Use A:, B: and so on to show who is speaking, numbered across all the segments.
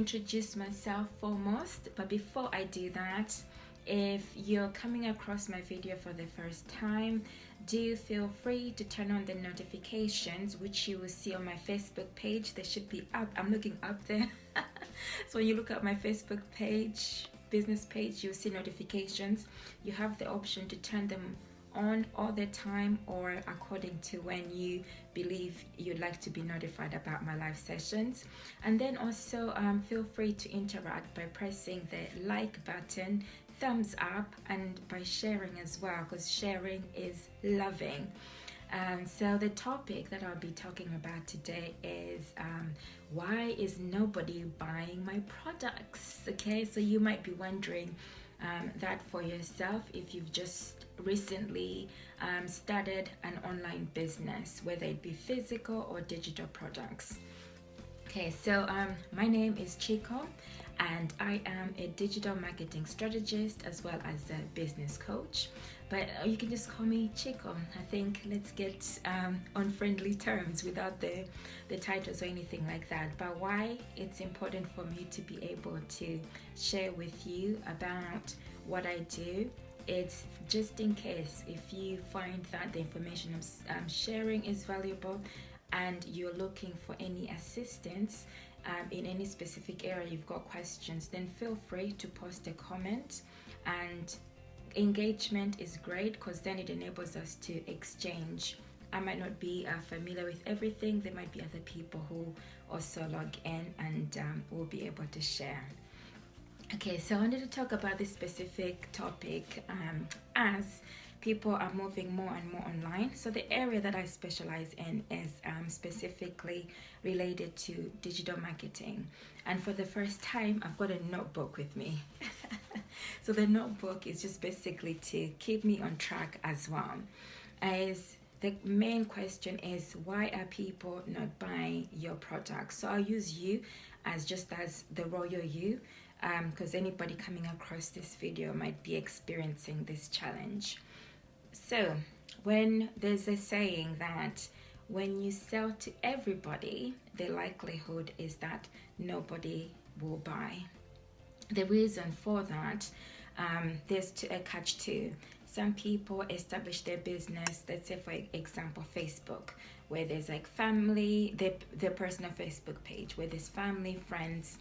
A: Introduce myself foremost, but before I do that, if you're coming across my video for the first time, do feel free to turn on the notifications, which you will see on my Facebook page. They should be up. I'm looking up there. So when you look at my Facebook page, business page, you'll see notifications. You have the option to turn them on all the time or according to when you believe you'd like to be notified about my live sessions. And then also feel free to interact by pressing the like button, thumbs up, and by sharing as well, because sharing is loving. So the topic that I'll be talking about today is why is nobody buying my products? Okay, so you might be wondering that for yourself if you've just recently started an online business, whether it be physical or digital products. Okay, so my name is Chiko, and I am a digital marketing strategist as well as a business coach. But you can just call me Chiko. I think let's get on friendly terms without the titles or anything like that. But why it's important for me to be able to share with you about what I do, it's just in case if you find that the information I'm sharing is valuable and you're looking for any assistance in any specific area, you've got questions, then feel free to post a comment. And engagement is great because then it enables us to exchange. I might not be familiar with everything. There might be other people who also log in and will be able to share. Okay, so I wanted to talk about this specific topic as people are moving more and more online. So the area that I specialize in is specifically related to digital marketing. And for the first time, I've got a notebook with me. So the notebook is just basically to keep me on track as well. As the main question is, why are people not buying your products? So I'll use you as just as the royal you, because anybody coming across this video might be experiencing this challenge. So when there's a saying that when you sell to everybody, the likelihood is that nobody will buy. The reason for that, there's a catch too. Some people establish their business, let's say for example Facebook, where there's like family, their personal Facebook page, where there's family, friends,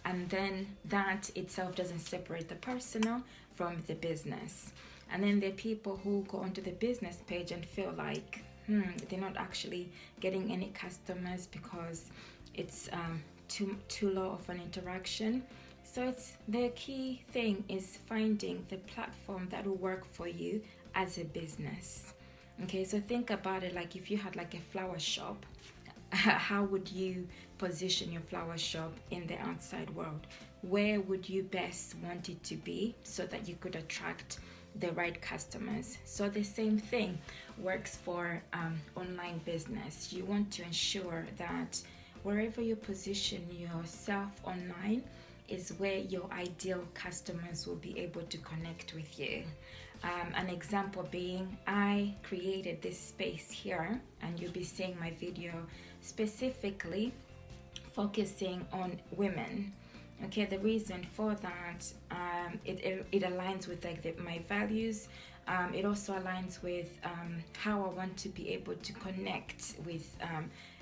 A: and then that itself doesn't separate the personal from the business. And then there are people who go onto the business page and feel like they're not actually getting any customers because it's too low of an interaction. So it's the key thing is finding the platform that will work for you as a business. Okay, so think about it like if you had like a flower shop, how would you position your flower shop in the outside world? Where would you best want it to be so that you could attract the right customers? So the same thing works for online business. You want to ensure that wherever you position yourself online is where your ideal customers will be able to connect with you. An example being, I created this space here, and you'll be seeing my video specifically focusing on women. Okay, the reason for that, it aligns with like my values. It also aligns with how I want to be able to connect with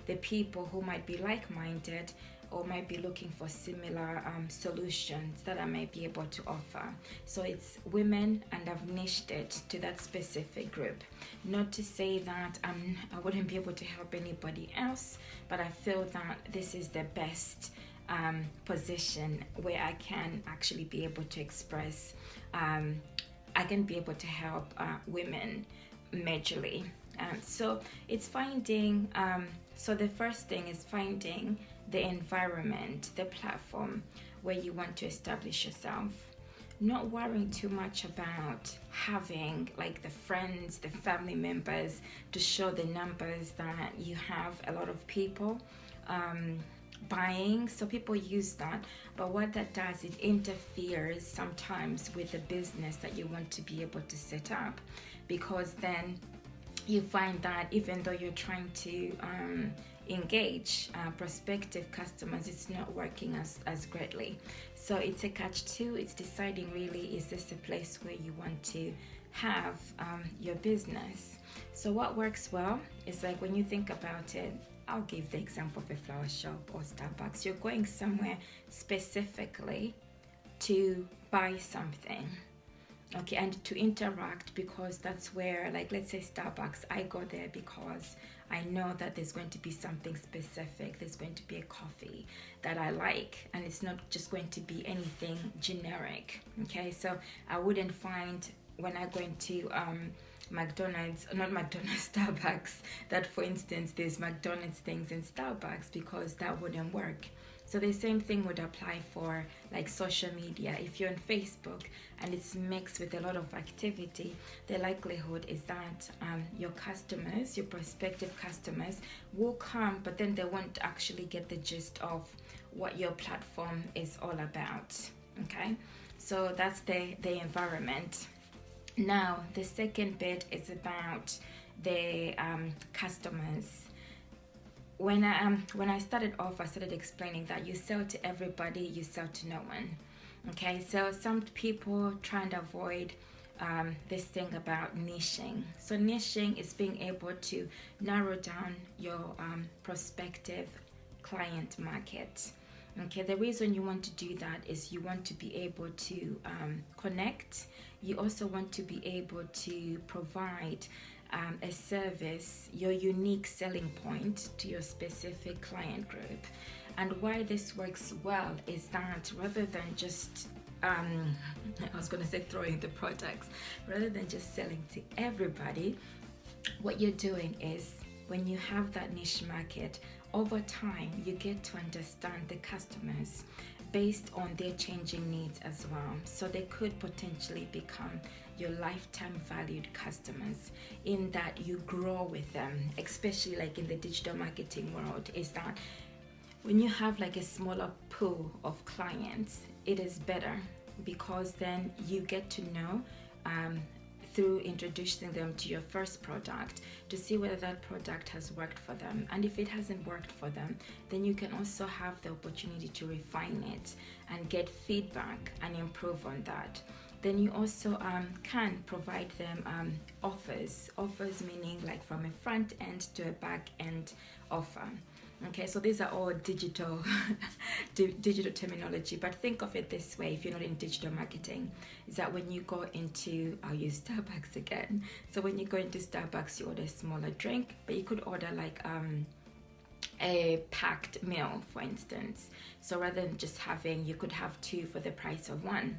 A: the people who might be like-minded or might be looking for similar solutions that I might be able to offer. So it's women, and I've niched it to that specific group. Not to say that I wouldn't be able to help anybody else, but I feel that this is the best position where I can actually be able to express, I can be able to help women majorly. So it's finding, so the first thing is finding the environment, the platform where you want to establish yourself. Not worrying too much about having like the friends, the family members to show the numbers that you have a lot of people buying. So people use that, but what that does, it interferes sometimes with the business that you want to be able to set up, because then you find that even though you're trying to engage prospective customers, it's not working as greatly. So it's a catch-2. It's deciding really, is this a place where you want to have your business? So what works well is like, when you think about it, I'll give the example of a flower shop or Starbucks. You're going somewhere specifically to buy something, okay, and to interact, because that's where, like, let's say Starbucks, I go there because I know that there's going to be something specific. There's going to be a coffee that I like, and it's not just going to be anything generic, okay? So I wouldn't find, when I go into Starbucks, that for instance there's McDonald's things in Starbucks, because that wouldn't work. So the same thing would apply for like social media. If you're on Facebook and it's mixed with a lot of activity, the likelihood is that your customers, your prospective customers, will come, but then they won't actually get the gist of what your platform is all about, okay? So that's the environment. Now, the second bit is about the customers. When I started off, I started explaining that you sell to everybody, you sell to no one. Okay, so some people try and avoid this thing about niching. So niching is being able to narrow down your prospective client market. Okay, the reason you want to do that is you want to be able to connect. You also want to be able to provide a service, your unique selling point to your specific client group. And why this works well is that rather than just I was going to say throwing the products, rather than just selling to everybody, what you're doing is, when you have that niche market, over time you get to understand the customers based on their changing needs as well. So they could potentially become your lifetime valued customers, in that you grow with them, especially like in the digital marketing world, is that when you have like a smaller pool of clients, it is better, because then you get to know through introducing them to your first product, to see whether that product has worked for them. And if it hasn't worked for them, then you can also have the opportunity to refine it and get feedback and improve on that. Then you also can provide them offers meaning like from a front end to a back end offer. Okay, so these are all digital digital terminology, but think of it this way, if you're not in digital marketing, is that when you go into, I'll use Starbucks again, so when you go into Starbucks, you order a smaller drink, but you could order like a packed meal, for instance. So rather than just having, you could have 2 for the price of 1.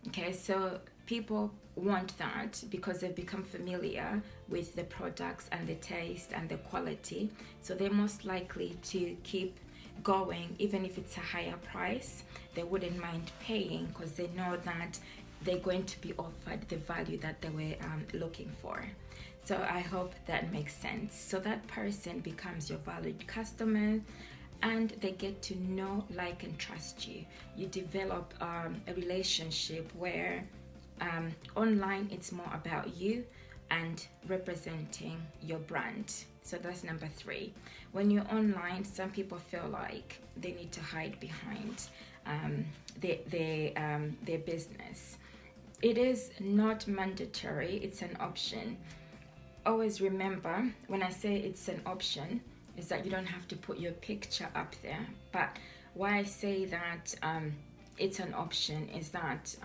A: Okay, so people want that because they've become familiar with the products and the taste and the quality. So they're most likely to keep going, even if it's a higher price. They wouldn't mind paying, because they know that they're going to be offered the value that they were looking for. So I hope that makes sense. So that person becomes your valued customer, and they get to know, like, and trust you. You develop a relationship where online it's more about you and representing your brand. So that's number 3. When you're online, some people feel like they need to hide behind their business. It is not mandatory, it's an option. Always remember, when I say it's an option, is that you don't have to put your picture up there. But why I say that it's an option is that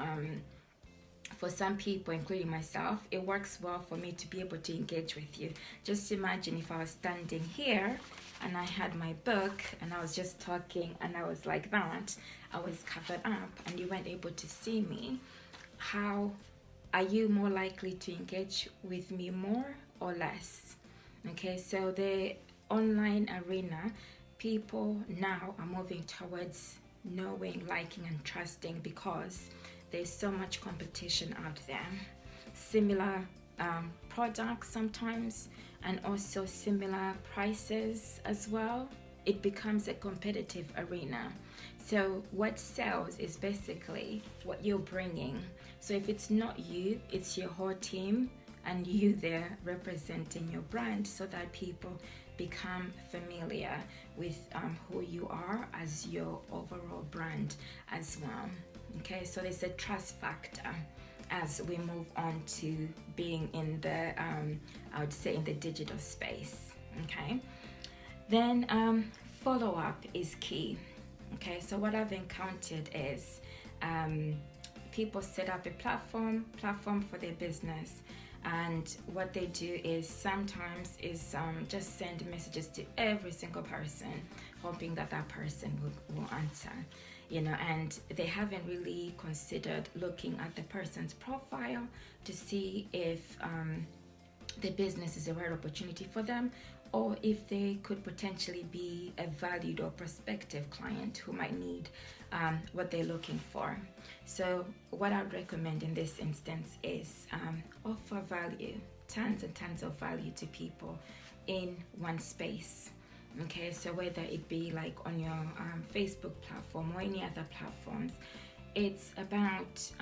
A: for some people, including myself, it works well for me to be able to engage with you. Just imagine if I was standing here and I had my book and I was just talking and I was like that, I was covered up and you weren't able to see me. How are you more likely to engage with me, more or less? Okay, so the online arena, people now are moving towards knowing, liking, and trusting, because there's so much competition out there. Similar products sometimes, and also similar prices as well. It becomes a competitive arena. So what sells is basically what you're bringing. So if it's not you, it's your whole team, and you there representing your brand, so that people become familiar with who you are as your overall brand as well. Okay, so there's a trust factor as we move on to being in the I would say in the digital space. Okay, then follow-up is key. Okay, so what I've encountered is people set up a platform for their business, and what they do is sometimes is just send messages to every single person, hoping that that person will answer, you know, and they haven't really considered looking at the person's profile to see if the business is a right opportunity for them, or if they could potentially be a valued or prospective client who might need what they're looking for. So what I would recommend in this instance is offer value, tons and tons of value to people in one space. Okay, so whether it be like on your Facebook platform or any other platforms, it's about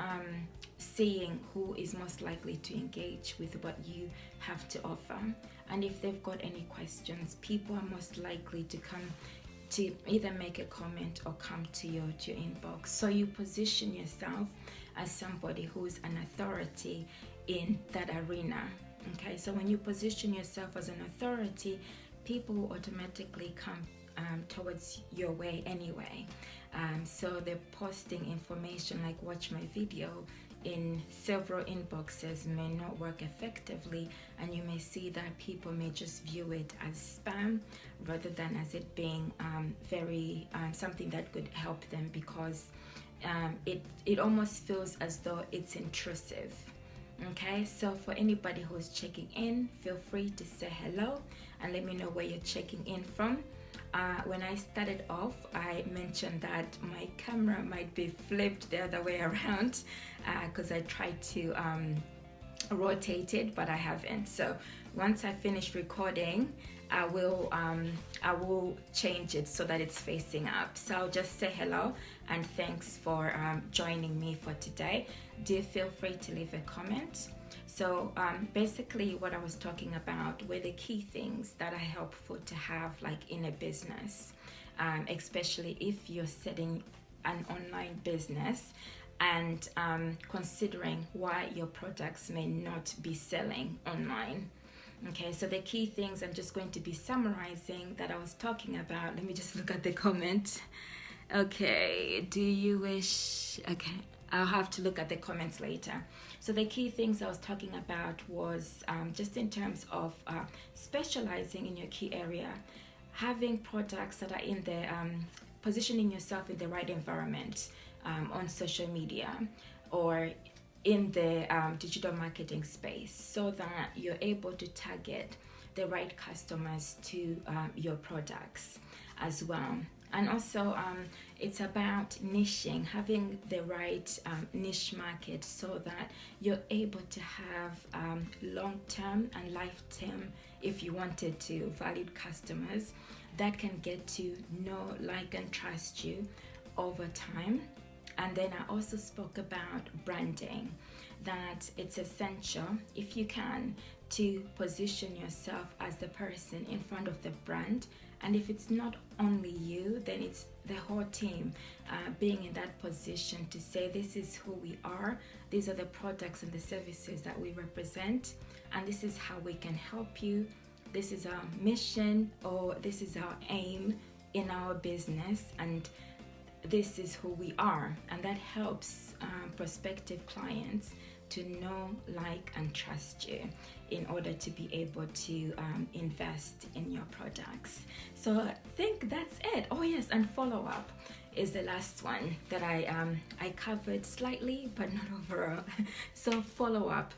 A: seeing who is most likely to engage with what you have to offer. And if they've got any questions, people are most likely to come to either make a comment or come to your inbox. So you position yourself as somebody who's an authority in that arena. Okay, so when you position yourself as an authority, people will automatically come towards your way anyway. So they're posting information like watch my video in several inboxes may not work effectively, and you may see that people may just view it as spam rather than as it being very something that could help them, because it almost feels as though it's intrusive. Okay, so for anybody who's checking in, feel free to say hello and let me know where you're checking in from. When I started off, I mentioned that my camera might be flipped the other way around because I tried to rotate it, but I haven't. So once I finish recording, I will change it so that it's facing up. So I'll just say hello and thanks for joining me for today. Do feel free to leave a comment. So basically what I was talking about were the key things that are helpful to have like in a business, especially if you're setting an online business and considering why your products may not be selling online. Okay, so the key things I'm just going to be summarizing that I was talking about. Let me just look at the comment. Okay, do you wish? Okay, I'll have to look at the comments later. So the key things I was talking about was just in terms of specializing in your key area, having products that are in the positioning yourself in the right environment on social media or in the digital marketing space, so that you're able to target the right customers to your products as well. And also it's about niching, having the right niche market so that you're able to have long-term and lifetime, if you wanted to, valued customers that can get to know, like, and trust you over time. And then I also spoke about branding, that it's essential, if you can, to position yourself as the person in front of the brand. And if it's not only you, then it's the whole team being in that position to say, this is who we are, these are the products and the services that we represent, and this is how we can help you. This is our mission, or this is our aim in our business, and this is who we are. And that helps prospective clients to know, like, and trust you in order to be able to invest in your products. So I think that's it. Oh yes, and follow-up is the last one that I covered slightly, but not overall. So follow-up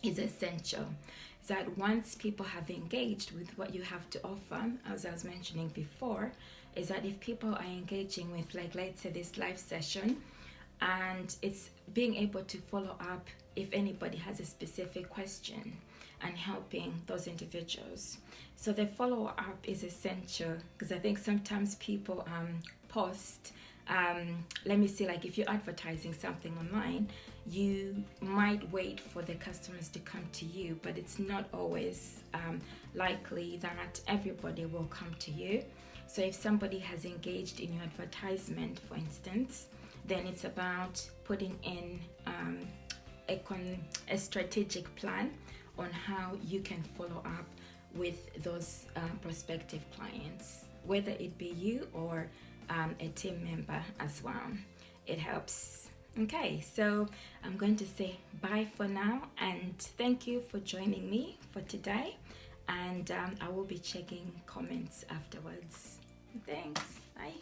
A: is essential. That once people have engaged with what you have to offer, as I was mentioning before, is that if people are engaging with, like, let's say this live session, and it's being able to follow up if anybody has a specific question and helping those individuals. So the follow-up is essential, because I think sometimes people post let me see, like if you're advertising something online, you might wait for the customers to come to you, but it's not always likely that everybody will come to you. So if somebody has engaged in your advertisement, for instance, then it's about putting in a strategic plan on how you can follow up with those prospective clients, whether it be you or a team member as well. It helps. Okay, so I'm going to say bye for now, and thank you for joining me for today, and I will be checking comments afterwards. Thanks. Bye.